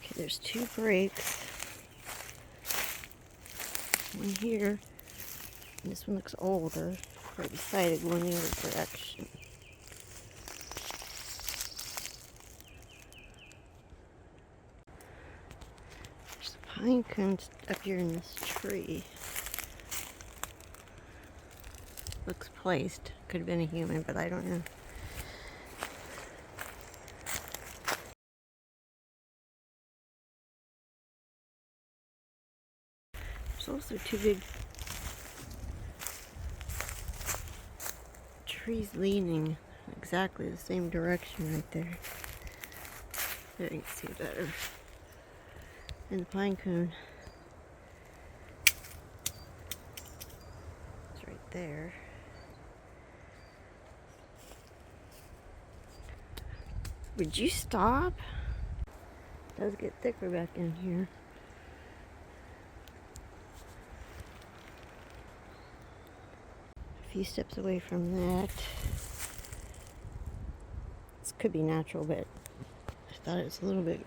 Okay, there's 2 breaks. One here. And this one looks older. Right beside it, going the other direction. There's a pine cone up here in this tree. Looks placed. Could have been a human, but I don't know. There's also 2 big trees leaning exactly the same direction right there. There you can see better. And the pine cone is right there. Would you stop? It does get thicker back in here. A few steps away from that. This could be natural, but I thought it was a little bit...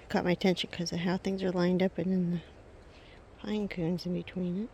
It caught my attention because of how things are lined up and then the pine cones in between it.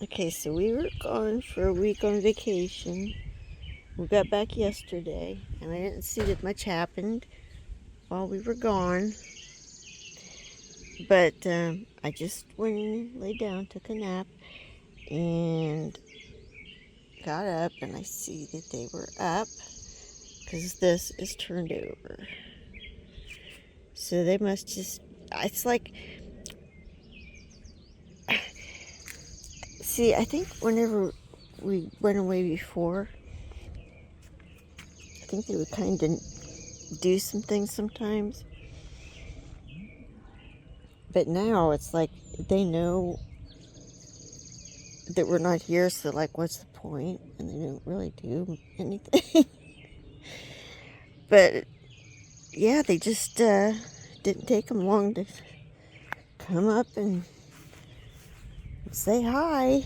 Okay, so we were gone for a week on vacation. We got back yesterday, and I didn't see that much happened while we were gone. But I just went in, laid down, took a nap, and got up, and I see that they were up because this is turned over. So they must just, it's like, see, I think whenever we went away before, I think they would kind of do some things sometimes. But now it's like they know that we're not here, so like, what's the point? And they don't really do anything. But yeah, they just didn't take them long to come up and say hi,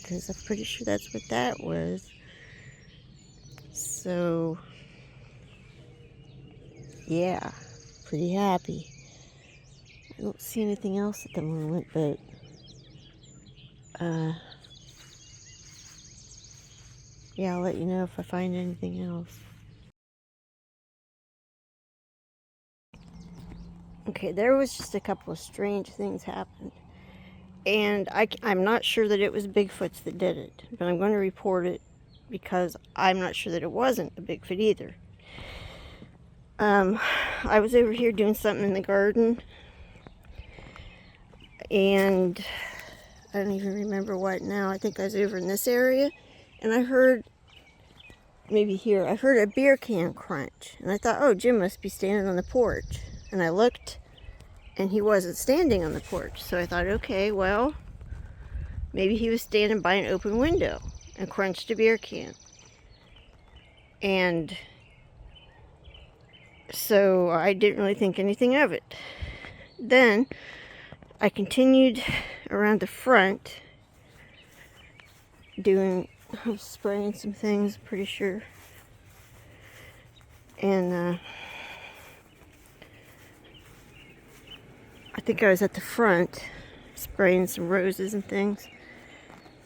because I'm pretty sure that's what that was. So yeah, pretty happy. I don't see anything else at the moment, but yeah, I'll let you know if I find anything else. Okay, there was just a couple of strange things happened. And I'm not sure that it was Bigfoots that did it, but I'm going to report it because I'm not sure that it wasn't a Bigfoot either. I was over here doing something in the garden, and I don't even remember what now. I think I was over in this area, and I heard, maybe here, I heard a beer can crunch. And I thought, oh, Jim must be standing on the porch. And I looked, and he wasn't standing on the porch. So I thought, okay, well, maybe he was standing by an open window and crunched a beer can. And so I didn't really think anything of it. Then I continued around the front spraying some things, pretty sure. And I think I was at the front spraying some roses and things.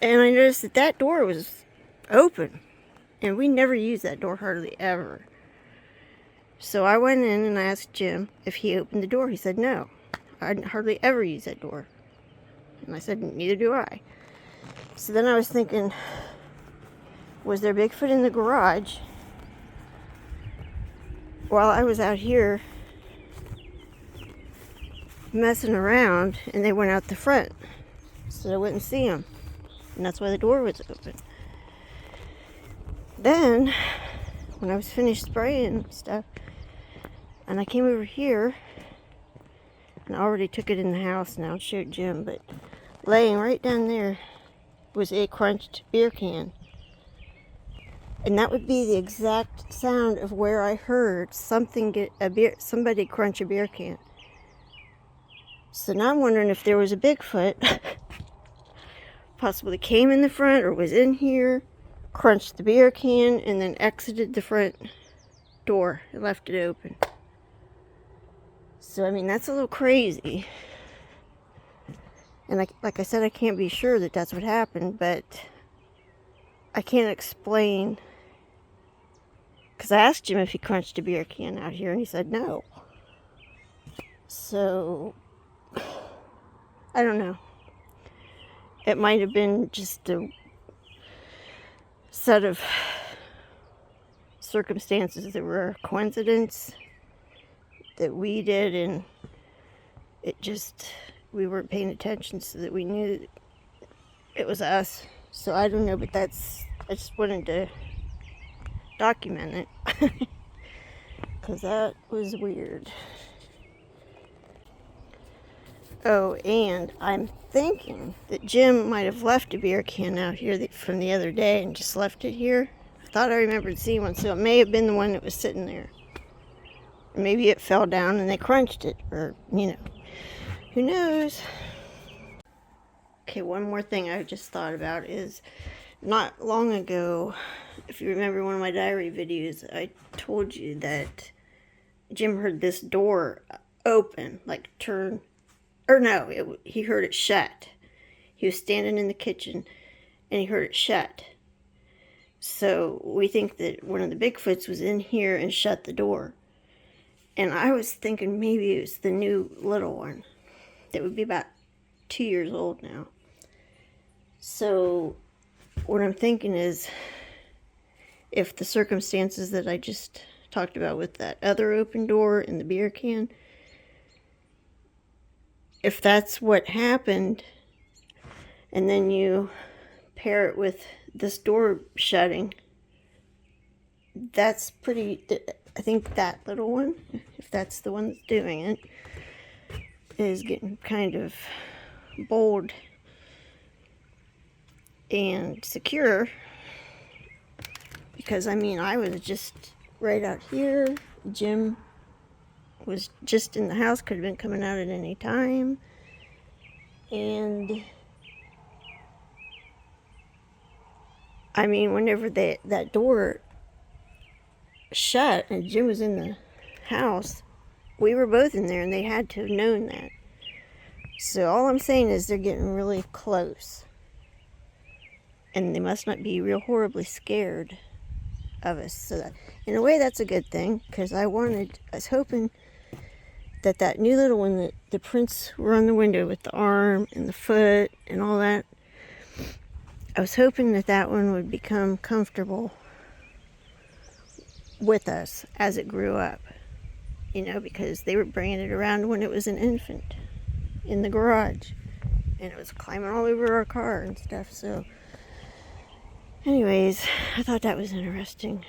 And I noticed that that door was open. And we never use that door hardly ever. So I went in and I asked Jim if he opened the door. He said no. I hardly ever use that door. And I said, neither do I. So then I was thinking, was there Bigfoot in the garage while I was out here messing around, and they went out the front so I wouldn't see them? And that's why the door was open. Then, when I was finished spraying stuff, and I came over here, and I already took it in the house now and showed Jim, but laying right down there was a crunched beer can. And that would be the exact sound of where I heard somebody crunch a beer can. So now I'm wondering if there was a Bigfoot, possibly came in the front or was in here, crunched the beer can, and then exited the front door and left it open. So, I mean, that's a little crazy. And like I said, I can't be sure that that's what happened, but I can't explain. Because I asked him if he crunched a beer can out here, and he said no. So, I don't know. It might have been just a set of circumstances that were a coincidence that we did, and we weren't paying attention so that we knew that it was us. So I don't know, but I just wanted to document it because that was weird. Oh, and I'm thinking that Jim might have left a beer can out here from the other day and just left it here. I thought I remembered seeing one, so it may have been the one that was sitting there. Maybe it fell down and they crunched it, or, who knows. Okay, one more thing I just thought about is, not long ago, if you remember one of my diary videos, I told you that Jim heard this door open, like turn, or no, he heard it shut. he was standing in the kitchen and he heard it shut. So we think that one of the Bigfoots was in here and shut the door. And I was thinking maybe it was the new little one that would be about 2 years old now. So what I'm thinking is, if the circumstances that I just talked about with that other open door and the beer can, if that's what happened, and then you pair it with this door shutting, that's pretty, I think that little one, if that's the one that's doing it, is getting kind of bold and secure. Because, I mean, I was just right out here. Jim was just in the house, could have been coming out at any time. And, I mean, whenever that door shut and Jim was in the house, we were both in there and they had to have known that. So all I'm saying is they're getting really close. And they must not be real horribly scared of us. So that, in a way, that's a good thing, because I was hoping that new little one, that the prints were on the window with the arm and the foot and all that, I was hoping that one would become comfortable with us as it grew up, because they were bringing it around when it was an infant in the garage, and it was climbing all over our car and stuff. So anyways, I thought that was interesting.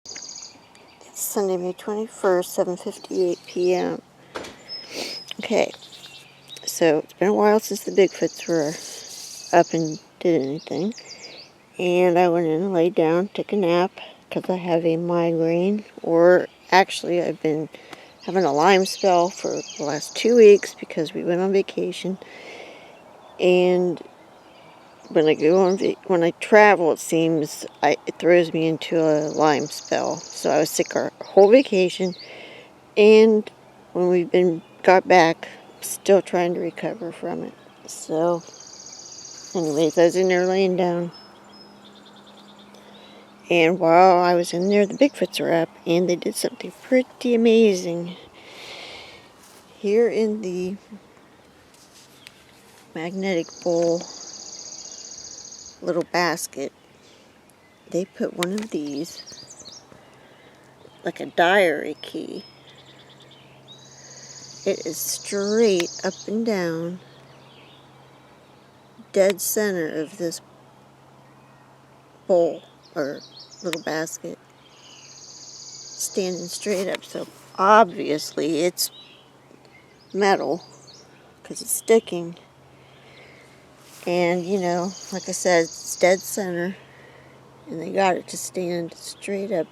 It's Sunday, May 21st, 7:58 p.m. Okay, so it's been a while since the Bigfoots were up and did anything. And I went in and laid down, took a nap, because I have a migraine. Or actually, I've been having a Lyme spell for the last 2 weeks because we went on vacation. And when I travel, it seems it throws me into a Lyme spell. So I was sick our whole vacation, and when got back, still trying to recover from it. So, anyways, I was in there laying down, and while I was in there, the Bigfoots were up, and they did something pretty amazing. Here in the magnetic bowl little basket, they put one of these, like a diary key. It is straight up and down, dead center of this bowl, or little basket, standing straight up. So obviously it's metal, because it's sticking. And, like I said, it's dead center, and they got it to stand straight up,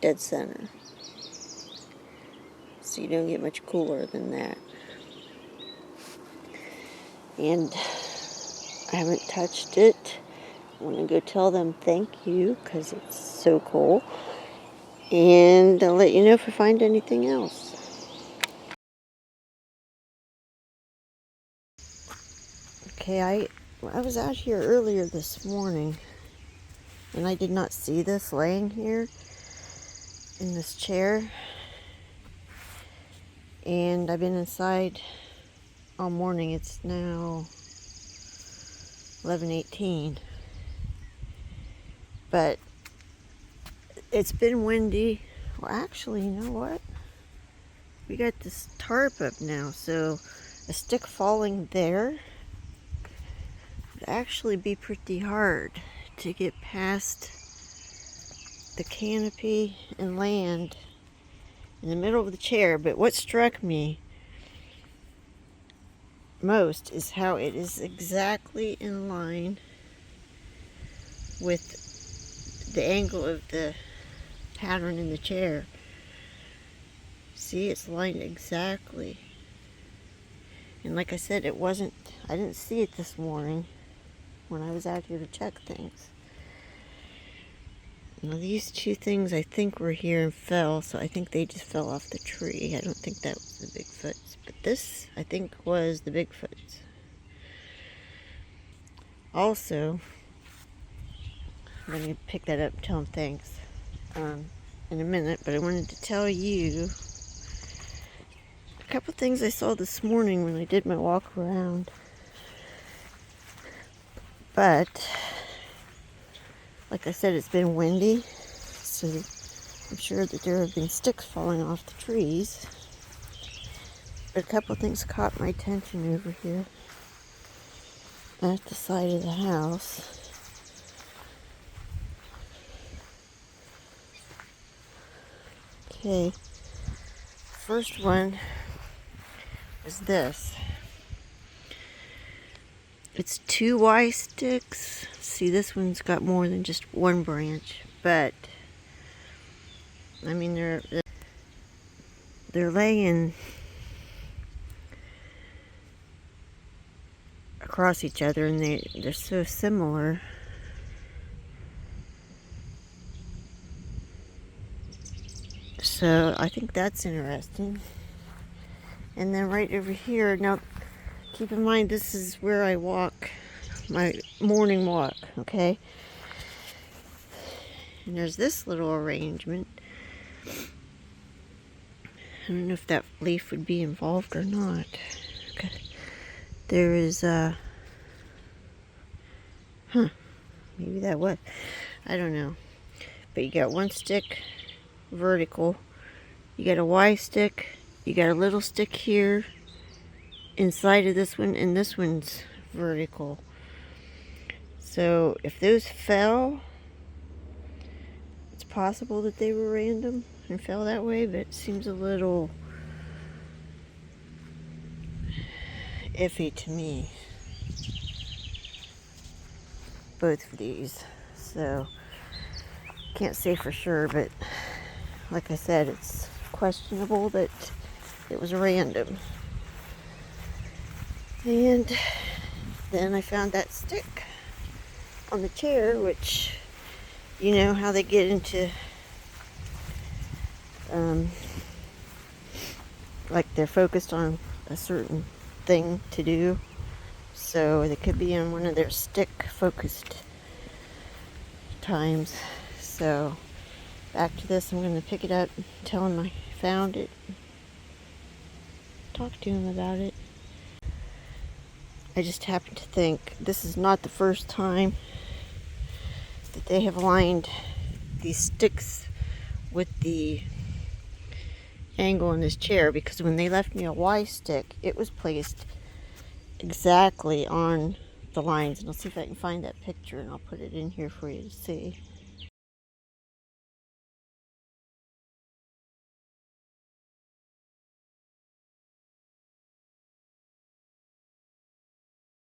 dead center. So you don't get much cooler than that. And I haven't touched it. I want to go tell them thank you, because it's so cool. And I'll let you know if I find anything else. Okay, I was out here earlier this morning, and I did not see this laying here in this chair. And I've been inside all morning. It's now 11:18. But it's been windy. Well, actually, you know what? We got this tarp up now, so a stick falling there would actually be pretty hard to get past the canopy and land in the middle of the chair. But what struck me most is how it is exactly in line with the angle of the pattern in the chair. See, it's lined exactly. And like I said, I didn't see it this morning when I was out here to check things. Now these two things I think were here and fell, so I think they just fell off the tree. I don't think that was the Bigfoots, but this I think was the Bigfoots. Also, I'm going to pick that up and tell them thanks in a minute, but I wanted to tell you a couple things I saw this morning when I did my walk around. But like I said, it's been windy, so I'm sure that there have been sticks falling off the trees. But a couple things caught my attention over here at the side of the house. Okay, first one is this. It's 2 Y sticks. See, this one's got more than just one branch, but I mean they're laying across each other, and they're so similar. So I think that's interesting. And then right over here, now keep in mind this is where I walk, my morning walk, okay? And there's this little arrangement. I don't know if that leaf would be involved or not. Okay. There is maybe that was. I don't know. But you got one stick vertical. You got a Y stick. You got a little stick here inside of this one, and this one's vertical. So if those fell, it's possible that they were random and fell that way, but it seems a little iffy to me, both of these. So can't say for sure, but like I said, it's questionable that it was random. And then I found that stick on the chair, which, you know how they get into like they're focused on a certain thing to do, so they could be in one of their stick focused times. So back to this, I'm going to pick it up, tell him I found it, talk to him about it. I just happen to think this is not the first time that they have lined these sticks with the angle in this chair, because when they left me a Y stick, it was placed exactly on the lines. And I'll see if I can find that picture, and I'll put it in here for you to see.